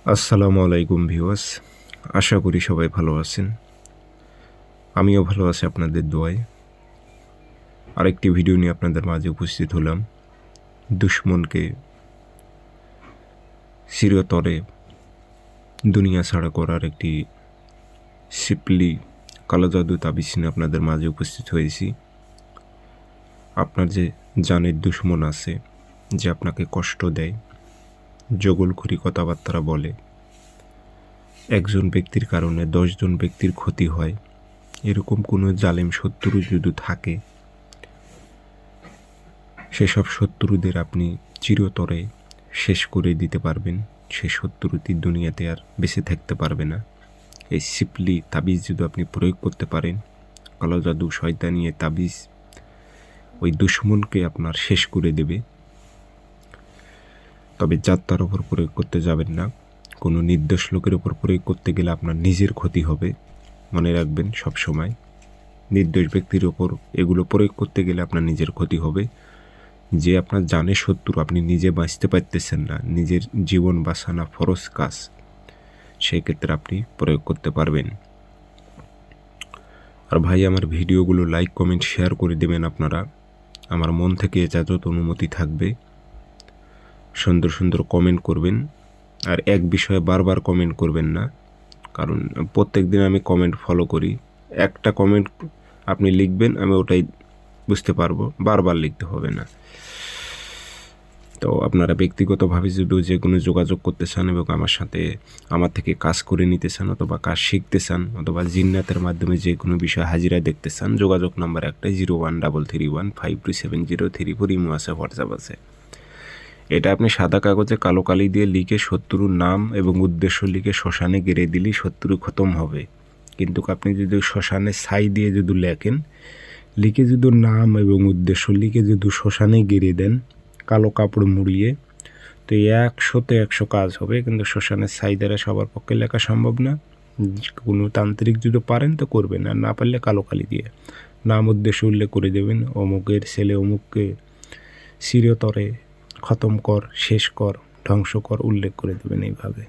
আসসালামু আলাইকুম ভিউয়ার্স, আশা করি সবাই ভালো আছেন। আমিও ভালো আছি আপনাদের দোয়ায়। আরেকটি ভিডিও নিয়ে আপনাদের মাঝে উপস্থিত হলাম। দুশ্মনকে চিরতরে দুনিয়া ছাড়া করার একটি সিপলি কালো জাদু তাবিজ নিয়ে আপনাদের মাঝে উপস্থিত হয়েছি। আপনার যে জানের দুশ্মন আছে, যে আপনাকে কষ্ট দেয়, জগলখুরি কথাবার্তা বলে, একজন ব্যক্তির কারণে 10 জন ব্যক্তির ক্ষতি হয়, এরকম কোনো জালেম শত্রু যদি থাকে, সেসব শত্রুদের আপনি চিরতরে শেষ করে দিতে পারবেন। সে শত্রুটি দুনিয়াতে আর বেঁচে থাকতে পারবে না। এই সিপলি তাবিজ যদি আপনি প্রয়োগ করতে পারেন, কালো জাদু শয়তানিয়ে তাবিজ ওই দুশ্মনকে আপনার শেষ করে দেবে। তবে যাত্রার ওপর প্রয়োগ করতে যাবেন না। কোনো নির্দোষ লোকের ওপর প্রয়োগ করতে গেলে আপনার নিজের ক্ষতি হবে। মনে রাখবেন সব সময়, নির্দোষ ব্যক্তির ওপর এগুলো প্রয়োগ করতে গেলে আপনার নিজের ক্ষতি হবে। যে আপনার জানে শত্রু, আপনি নিজে বাঁচতে পারতেছেন না, নিজের জীবন বাঁচানো ফরজ কাজ, সেই ক্ষেত্রে আপনি প্রয়োগ করতে পারবেন। আর ভাই, আমার ভিডিওগুলো লাইক কমেন্ট শেয়ার করে দেবেন আপনারা। আমার মন থেকে এজাজত অনুমতি থাকবে। সুন্দর সুন্দর কমেন্ট করবেন। আর এক বিষয়ে বারবার কমেন্ট করবেন না, কারণ প্রত্যেক দিন আমি কমেন্ট ফলো করি। একটা কমেন্ট আপনি লিখবেন, আমি ওটাই বুঝতে পারবো, বারবার লিখতে হবে না। তো আপনারা ব্যক্তিগতভাবে যদি যে কোনো যোগাযোগ করতে চান এবং আমার থেকে কাজ করে নিতে চান, অথবা কাজ শিখতে চান, অথবা জিন্নাতের মাধ্যমে যে কোনো বিষয় হাজিরা দেখতে চান, যোগাযোগ নাম্বার একটাই 0133152703 ইমো আছে, হোয়াটসঅ্যাপ আছে। এটা আপনি সাদা কাগজে কালো কালি দিয়ে লিখে শত্রুর নাম এবং উদ্দেশ্য লিখে শ্মশানে গেড়ে দিলেই শত্রু খতম হবে। কিন্তু আপনি যদি শ্মশানে ছাই দিয়ে যদি লেখেন, লিখে যদি নাম এবং উদ্দেশ্য লিখে যদি শ্মশানে গেড়ে দেন কালো কাপড় মুড়িয়ে, তো 100তে 100 কাজ হবে। কিন্তু শ্মশানের ছাই দ্বারা সবার পক্ষে লেখা সম্ভব না। কোনো তান্ত্রিক যদি পারেন তো করবেন, আর না পারলে কালো কালি দিয়ে নাম উদ্দেশ্য উল্লেখ করে দেবেন। অমুকের ছেলে অমুককে চিরতরে খতম কর, শেষ কর, ধ্বংস কর, উল্লেখ করে দেবেন এইভাবে।